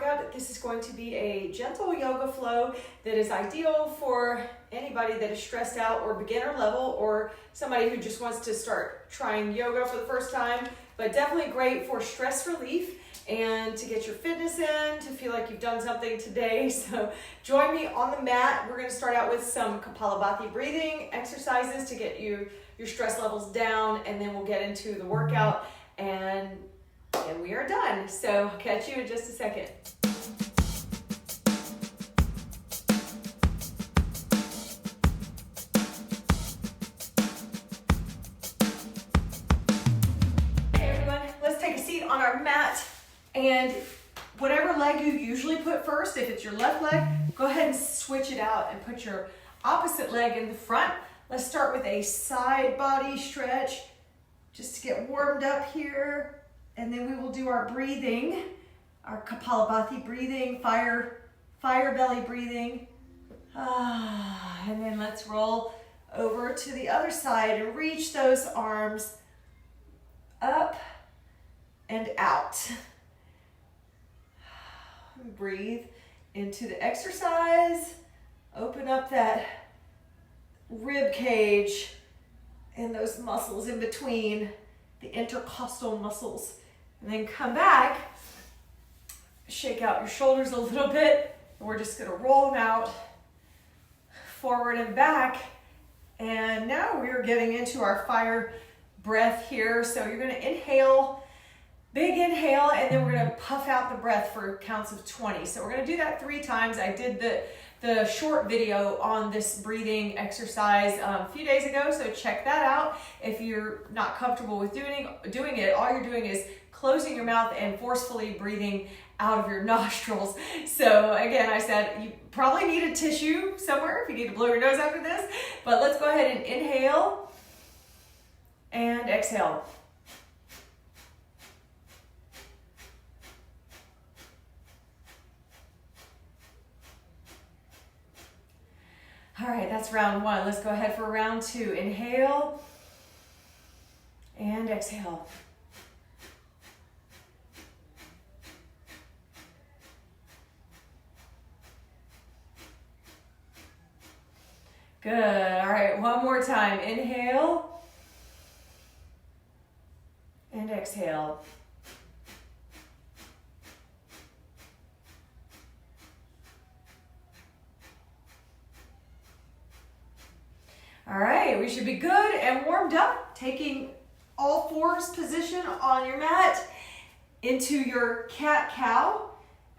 workout. This is going to be a gentle yoga flow that is ideal for anybody that is stressed out or beginner level, or somebody who just wants to start trying yoga for the first time, but definitely great for stress relief and to get your fitness in, to feel like you've done something today. So join me on the mat. We're going to start out with some Kapalabhati breathing exercises to get your stress levels down, and then we'll get into the workout and we are done. So I'll catch you in just a second. Hey everyone, let's take a seat on our mat, and whatever leg you usually put first, if it's your left leg, go ahead and switch it out and put your opposite leg in the front. Let's start with a side body stretch just to get warmed up here. And then we will do our breathing, our Kapalabhati breathing, fire belly breathing. And then let's roll over to the other side and reach those arms up and out. Breathe into the exercise. Open up that rib cage and those muscles in between, the intercostal muscles. And then come back, shake out your shoulders a little bit, and we're just gonna roll them out, forward and back. And now we're getting into our fire breath here. So you're gonna inhale, big inhale, and then we're gonna puff out the breath for counts of 20. So we're gonna do that 3 times. I did the short video on this breathing exercise a few days ago, so check that out. If you're not comfortable with doing it, all you're doing is closing your mouth and forcefully breathing out of your nostrils. So again, I said you probably need a tissue somewhere if you need to blow your nose after this, but let's go ahead and inhale and exhale. All right, that's round 1. Let's go ahead for round 2. Inhale and exhale. Good. All right, one more time. Inhale and exhale. All right, we should be good and warmed up, taking all fours position on your mat into your cat-cow.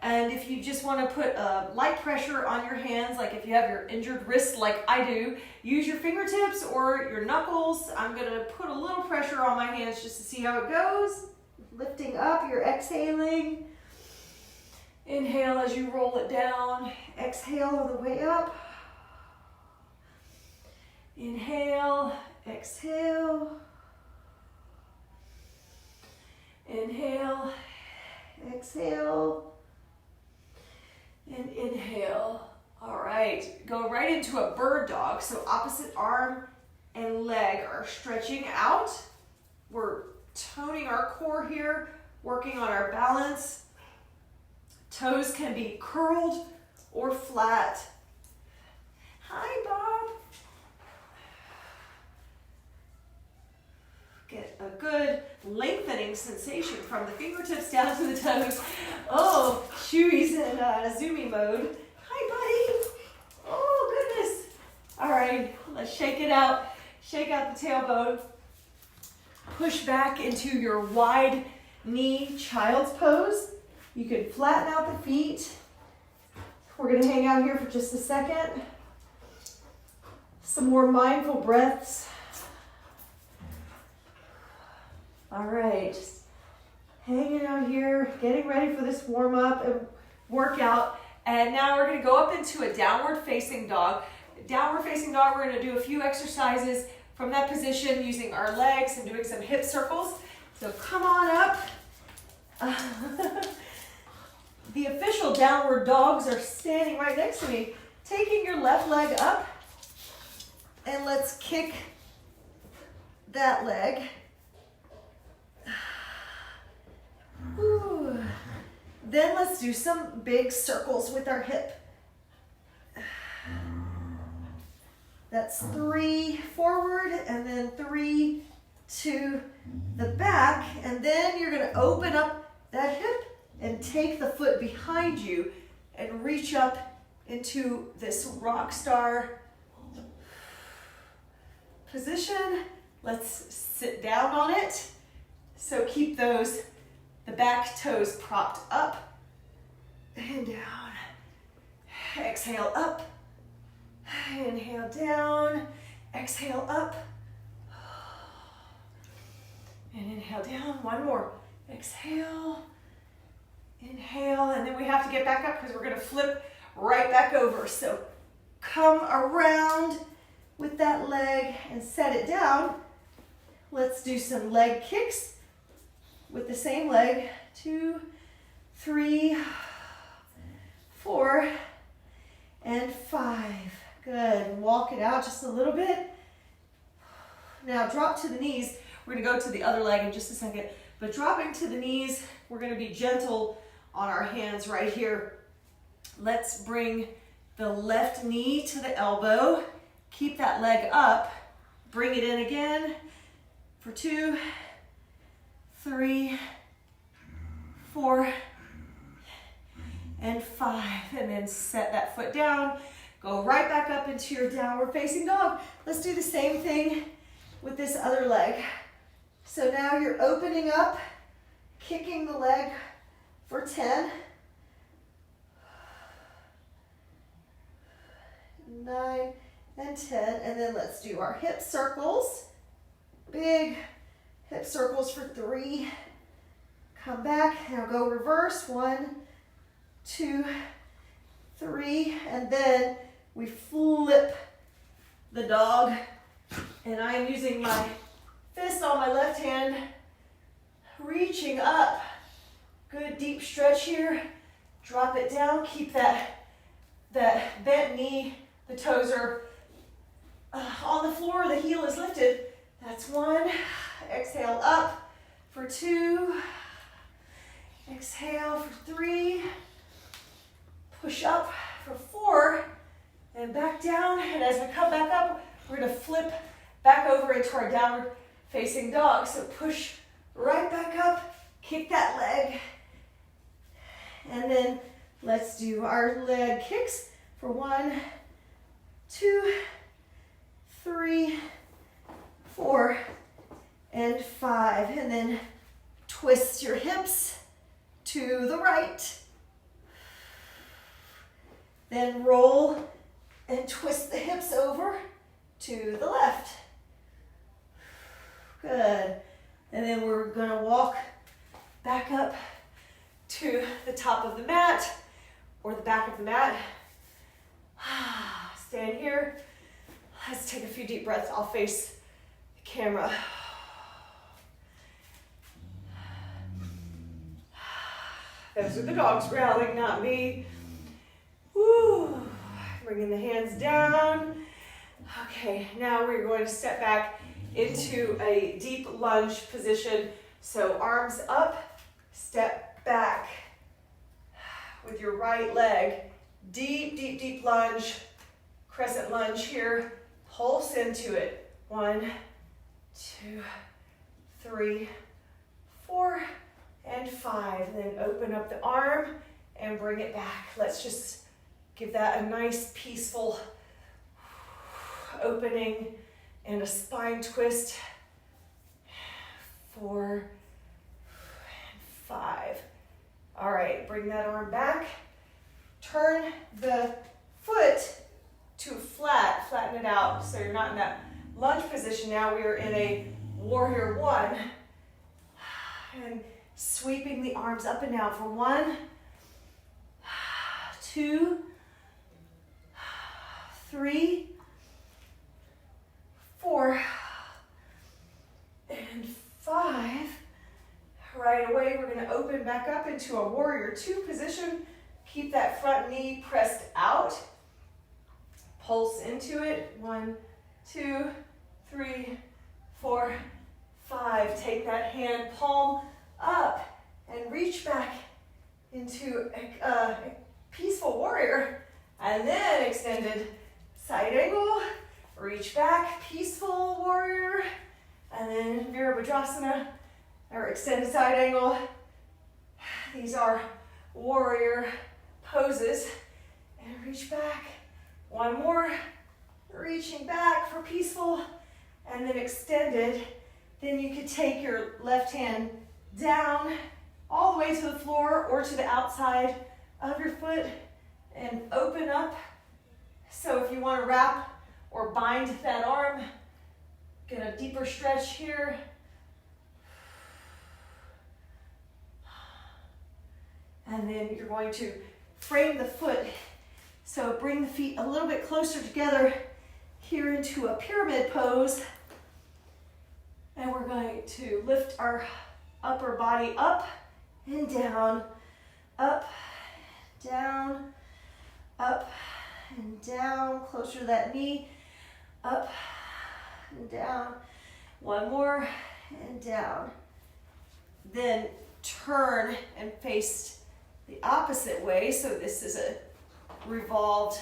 And if you just want to put light pressure on your hands, like if you have your injured wrist like I do, use your fingertips or your knuckles. I'm going to put a little pressure on my hands just to see how it goes. Lifting up, you're exhaling. Inhale as you roll it down. Exhale all the way up. Inhale, exhale. Inhale, exhale. And inhale. All right, go right into a bird dog. So opposite arm and leg are stretching out. We're toning our core here, working on our balance. Toes can be curled or flat. Hi, Bob. Get a good lengthening sensation from the fingertips down to the toes. Oh, Chewy's in zoomy mode. Hi, buddy. Oh, goodness. All right, let's shake it out. Shake out the tailbone. Push back into your wide knee child's pose. You can flatten out the feet. We're going to hang out here for just a second. Some more mindful breaths. All right, just hanging out here, getting ready for this warm up and workout. And now we're gonna go up into a downward facing dog. Downward facing dog, we're gonna do a few exercises from that position using our legs and doing some hip circles. So come on up. The official downward dogs are standing right next to me. Taking your left leg up, and let's kick that leg. Ooh. Then let's do some big circles with our hip. That's 3 forward and then 3 to the back. And then you're going to open up that hip and take the foot behind you and reach up into this rock star position. Let's sit down on it. So keep the back toes propped up and down. Exhale up. Inhale down, exhale up, and inhale down. One more. Exhale, inhale, and then we have to get back up because we're going to flip right back over. So come around with that leg and set it down. Let's do some leg kicks with the same leg. 2, 3, 4, and 5. Good. Walk it out just a little bit. Now drop to the knees. We're going to go to the other leg in just a second. But dropping to the knees, we're going to be gentle on our hands right here. Let's bring the left knee to the elbow. Keep that leg up. Bring it in again for 2, 3, 4, and 5. And then set that foot down. Go right back up into your downward facing dog. Let's do the same thing with this other leg. So now you're opening up, kicking the leg for 10, 9, and 10. And then let's do our hip circles. Big hip circles for 3. Come back. Now go reverse. 1, 2, 3. And then we flip the dog, and I am using my fist on my left hand, reaching up. Good deep stretch here. Drop it down. Keep that bent knee. The toes are on the floor. The heel is lifted. That's 1. Exhale up for 2. Exhale for 3. Push up for 4. And back down, and as we come back up, we're going to flip back over into our downward facing dog. So push right back up, kick that leg, and then let's do our leg kicks for 1, 2, 3, 4, and 5. And then twist your hips to the right. Then roll and twist the hips over to the left. Good. And then we're going to walk back up to the top of the mat or the back of the mat. Stand here. Let's take a few deep breaths. I'll face the camera. Those are the dogs growling, not me. Woo. Bringing the hands down. Okay, now we're going to step back into a deep lunge position. So arms up, step back with your right leg. Deep, deep, deep lunge. Crescent lunge here. Pulse into it. 1, 2, 3, 4, and 5. And then open up the arm and bring it back. Let's just give that a nice, peaceful opening and a spine twist. 4 and 5. All right, bring that arm back. Turn the foot to flat, flatten it out so you're not in that lunge position. Now we are in a warrior 1. And sweeping the arms up and down for 1, 2, 3, 4, and 5. Right away, we're going to open back up into a warrior 2 position. Keep that front knee pressed out. Pulse into it. 1, 2, 3, 4, 5. Take that hand palm up and reach back into into a peaceful warrior, and then extended side angle, reach back, peaceful warrior, and then Virabhadrasana, or extended side angle. These are warrior poses, and reach back. One more, reaching back for peaceful, and then extended. Then you could take your left hand down all the way to the floor or to the outside of your foot and open up. So if you want to wrap or bind that arm, get a deeper stretch here. And then you're going to frame the foot. So bring the feet a little bit closer together here into a pyramid pose. And we're going to lift our upper body up and down, up, down, up and down, closer to that knee, up and down. One more and down. Then turn and face the opposite way. So this is a revolved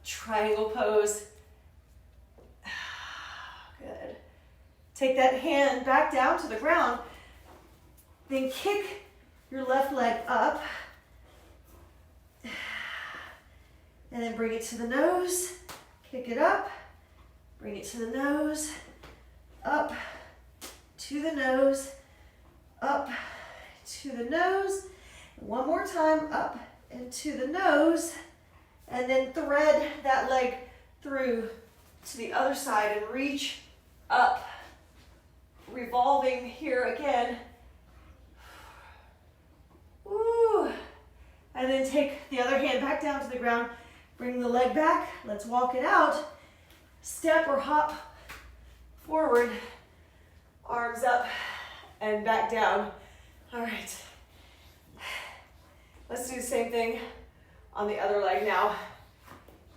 triangle pose. Good. Take that hand back down to the ground. Then kick your left leg up. And then bring it to the nose. Kick it up. Bring it to the nose. Up to the nose. Up to the nose. One more time, up and to the nose. And then thread that leg through to the other side and reach up. Revolving here again. Woo. And then take the other hand back down to the ground. Bring the leg back. Let's walk it out. Step or hop forward. Arms up and back down. All right. Let's do the same thing on the other leg now.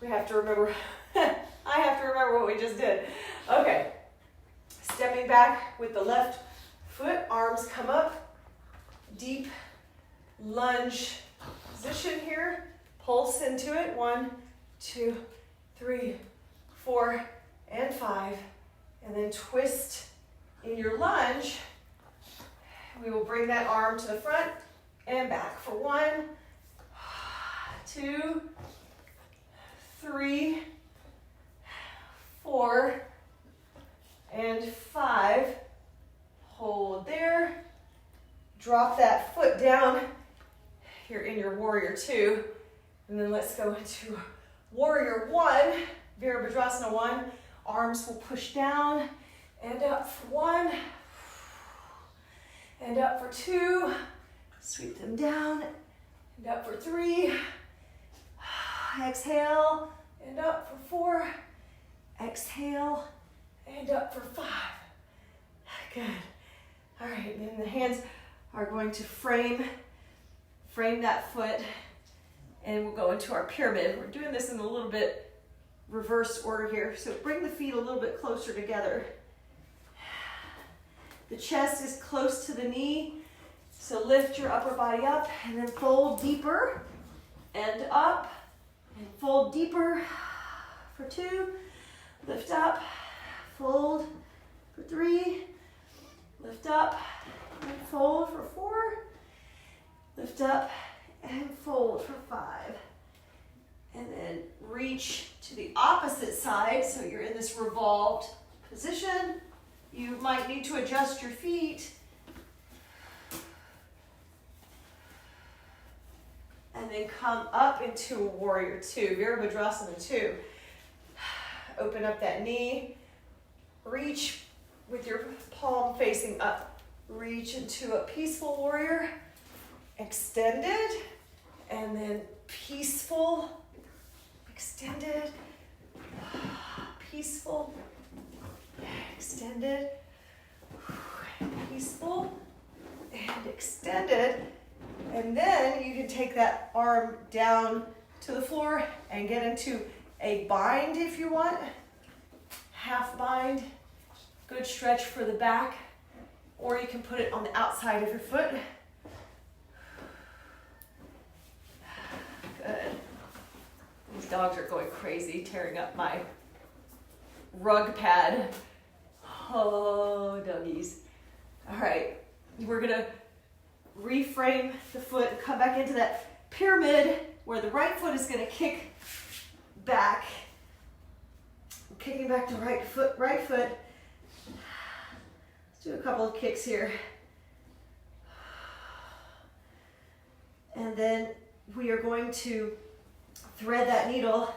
We have to remember, I have to remember what we just did. Okay. Stepping back with the left foot, arms come up. Deep lunge position here. Pulse into it. 1, 2, 3, 4, and 5. And then twist in your lunge. We will bring that arm to the front and back for 1, 2, 3, 4, and 5. Hold there. Drop that foot down. You're in your warrior 2. And then let's go into warrior 1, Virabhadrasana 1. Arms will push down and up for 1. And up for 2. Sweep them down. And up for 3. Exhale. And up for 4. Exhale. And up for 5. Good. All right, then the hands are going to frame that foot, and we'll go into our pyramid. We're doing this in a little bit reverse order here. So bring the feet a little bit closer together. The chest is close to the knee, so lift your upper body up and then fold deeper and up and fold deeper for 2. Lift up, fold for 3. Lift up and fold for 4. Lift up and fold for 5. And then reach to the opposite side, so you're in this revolved position. You might need to adjust your feet. And then come up into a warrior 2, Virabhadrasana 2. Open up that knee. Reach with your palm facing up. Reach into a peaceful warrior. Extended. And then peaceful. Extended. Peaceful. Extended. Peaceful. And extended. And then you can take that arm down to the floor and get into a bind if you want. Half bind. Good stretch for the back. Or you can put it on the outside of your foot. Dogs are going crazy, tearing up my rug pad. Oh, doggies. All right, we're gonna reframe the foot and come back into that pyramid where the right foot is gonna kick back. Kicking back to right foot. Let's do a couple of kicks here. And then we are going to thread that needle.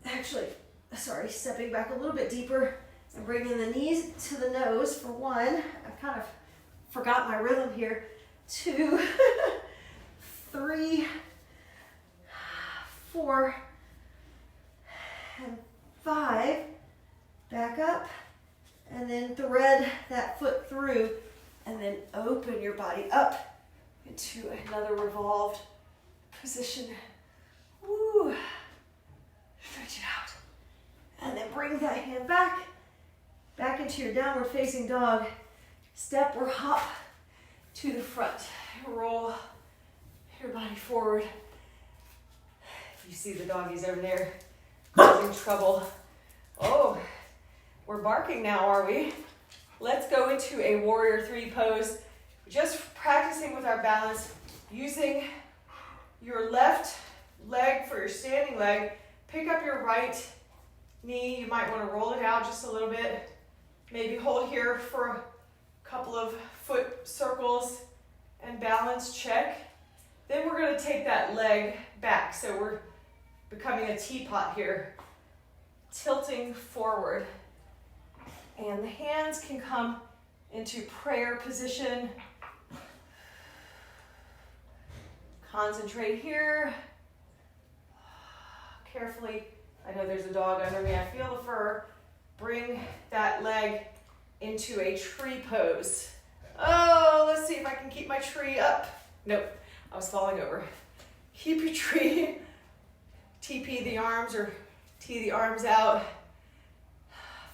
Actually, sorry, stepping back a little bit deeper and bringing the knees to the nose for one. I kind of forgot my rhythm here. 2, 3, 4, and 5. Back up, and then thread that foot through, and then open your body up into another revolved position. Woo. Stretch it out. And then bring that hand back into your downward facing dog. Step or hop to the front. Roll your body forward. You see the doggies over there causing trouble. Oh, we're barking now, are we? Let's go into a warrior 3 pose. Just practicing with our balance, using your left leg for your standing leg. Pick up your right knee. You might want to roll it out just a little bit. Maybe hold here for a couple of foot circles and balance check. Then we're going to take that leg back. So we're becoming a teapot here, tilting forward. And the hands can come into prayer position. Concentrate here. Carefully, I know there's a dog under me, I feel the fur. Bring that leg into a tree pose. Oh, let's see if I can keep my tree up. Nope, I was falling over. Keep your tree. TP the arms or tee the arms out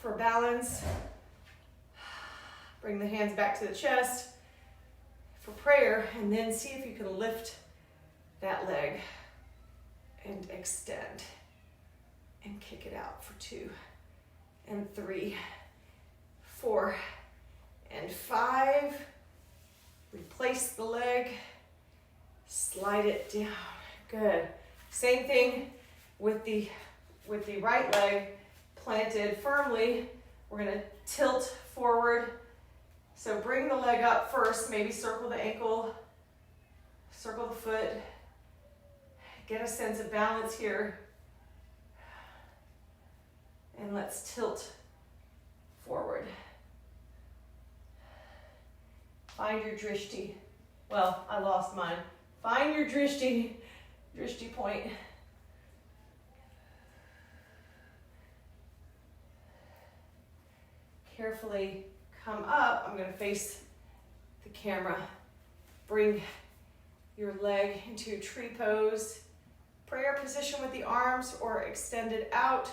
for balance. Bring the hands back to the chest for prayer, and then see if you can lift that leg and extend and kick it out for 2 and 3, 4 and 5. Replace the leg, slide it down. Good. Same thing with the right leg planted firmly. We're going to tilt forward. So bring the leg up first, maybe circle the ankle, circle the foot. Get a sense of balance here. And let's tilt forward. Find your drishti. Well, I lost mine. Find your drishti point. Carefully come up. I'm going to face the camera. Bring your leg into tree pose. Prayer position with the arms or extended out.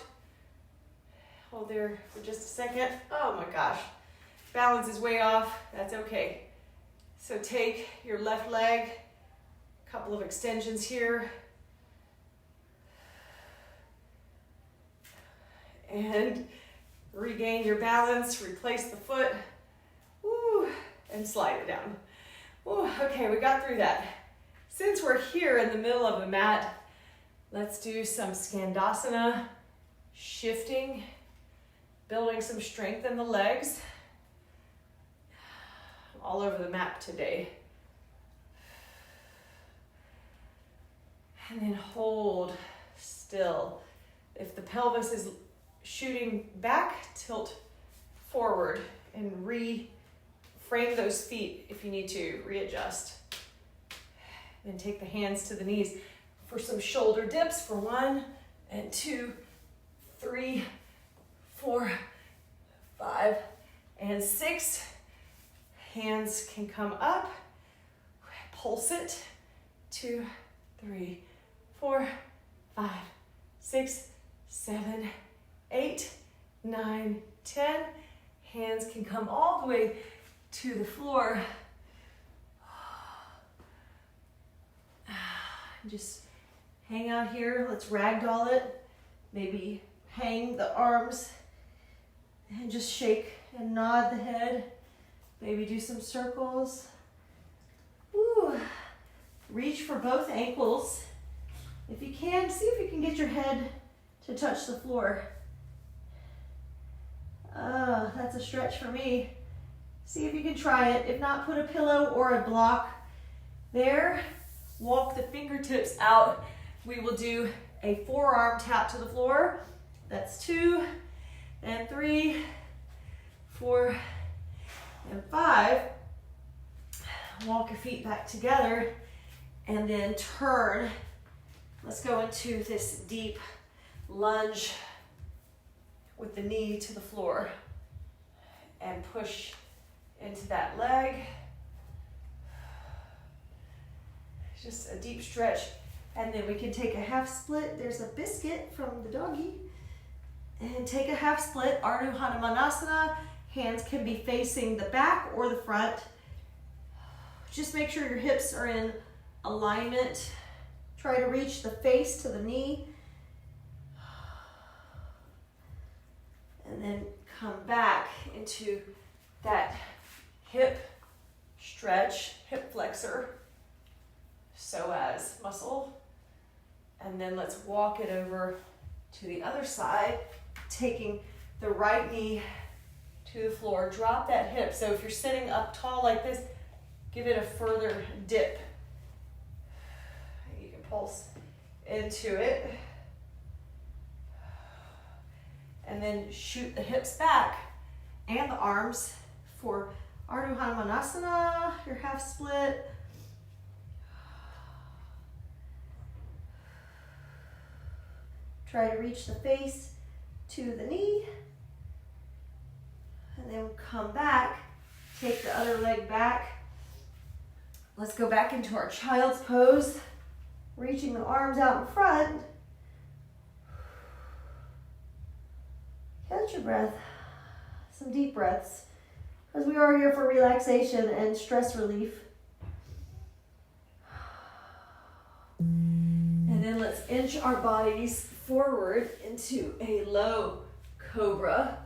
Hold there for just a second. Oh my gosh. Balance is way off. That's okay. So take your left leg, a couple of extensions here. And regain your balance, replace the foot. Woo, and slide it down. Woo, okay, we got through that. Since we're here in the middle of the mat, let's do some Skandasana, shifting, building some strength in the legs. All over the mat today. And then hold still. If the pelvis is shooting back, tilt forward and reframe those feet if you need to, readjust. Then take the hands to the knees for some shoulder dips for 1 and 2, 3, 4, 5, and 6. Hands can come up, pulse it, 2, 3, 4, 5, 6, 7, 8, 9, 10. Hands can come all the way to the floor. Just hang out here. Let's ragdoll it. Maybe hang the arms and just shake and nod the head. Maybe do some circles. Woo. Reach for both ankles. If you can, see if you can get your head to touch the floor. That's a stretch for me. See if you can try it. If not, put a pillow or a block there. Walk the fingertips out. We will do a forearm tap to the floor. That's 2, and 3, 4, and 5. Walk your feet back together and then turn. Let's go into this deep lunge with the knee to the floor and push into that leg. Just a deep stretch. And then we can take a half split. There's a biscuit from the doggy. And take a half split, Ardha Hanumanasana. Hands can be facing the back or the front. Just make sure your hips are in alignment. Try to reach the face to the knee. And then come back into that hip stretch, hip flexor, psoas muscle. And then let's walk it over to the other side, taking the right knee to the floor. Drop that hip. So if you're sitting up tall like this, give it a further dip. You can pulse into it. And then shoot the hips back and the arms for Ardha Hanumanasana, your half split. Try to reach the face to the knee. And then come back, take the other leg back. Let's go back into our child's pose, reaching the arms out in front. Catch your breath, some deep breaths, because we are here for relaxation and stress relief. And then let's inch our bodies forward into a low cobra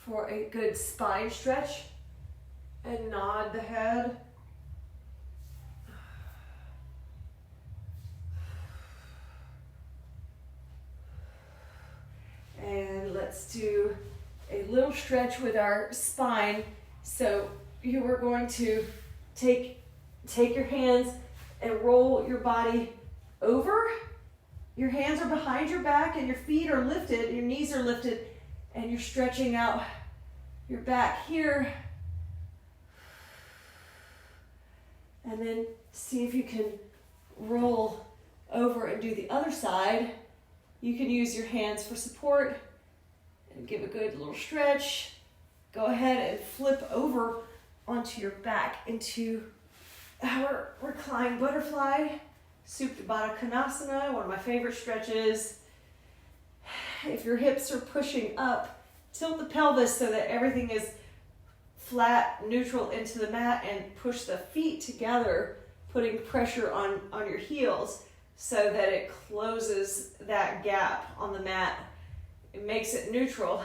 for a good spine stretch, and nod the head. And let's do a little stretch with our spine. So you are going to take your hands and roll your body over. Your hands are behind your back and your feet are lifted, your knees are lifted, and you're stretching out your back here. And then see if you can roll over and do the other side. You can use your hands for support and give a good little stretch. Go ahead and flip over onto your back into our reclined butterfly, Supta Baddha Konasana, one of my favorite stretches. If your hips are pushing up, tilt the pelvis so that everything is flat, neutral into the mat, and push the feet together, putting pressure on your heels so that it closes that gap on the mat. It makes it neutral.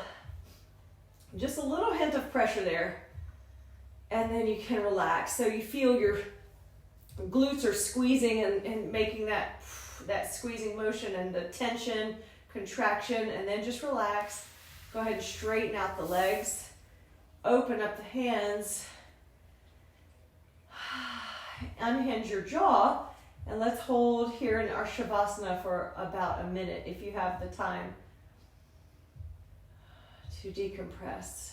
Just a little hint of pressure there. And then you can relax. So you feel your glutes are squeezing and making that squeezing motion and the tension, contraction, and then just relax. Go ahead and straighten out the legs. Open up the hands. Unhinge your jaw. And let's hold here in our Shavasana for about a minute if you have the time to decompress.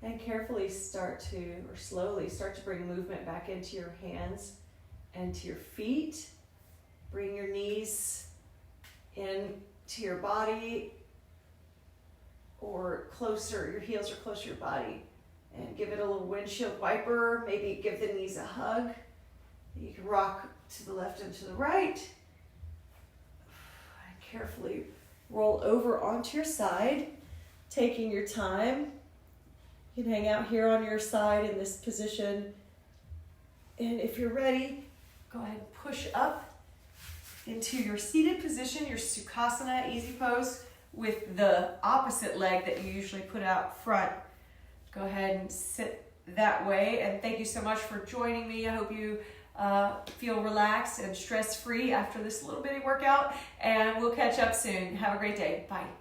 And carefully slowly start to bring movement back into your hands and to your feet. Bring your knees into to your body or closer, your heels are close to your body. And give it a little windshield wiper. Maybe give the knees a hug. You can rock to the left and to the right. And carefully roll over onto your side, taking your time. You can hang out here on your side in this position. And if you're ready, go ahead and push up into your seated position, your Sukhasana, easy pose, with the opposite leg that you usually put out front. Go ahead and sit that way. And thank you so much for joining me. I hope you feel relaxed and stress-free after this little bitty workout. And we'll catch up soon. Have a great day. Bye.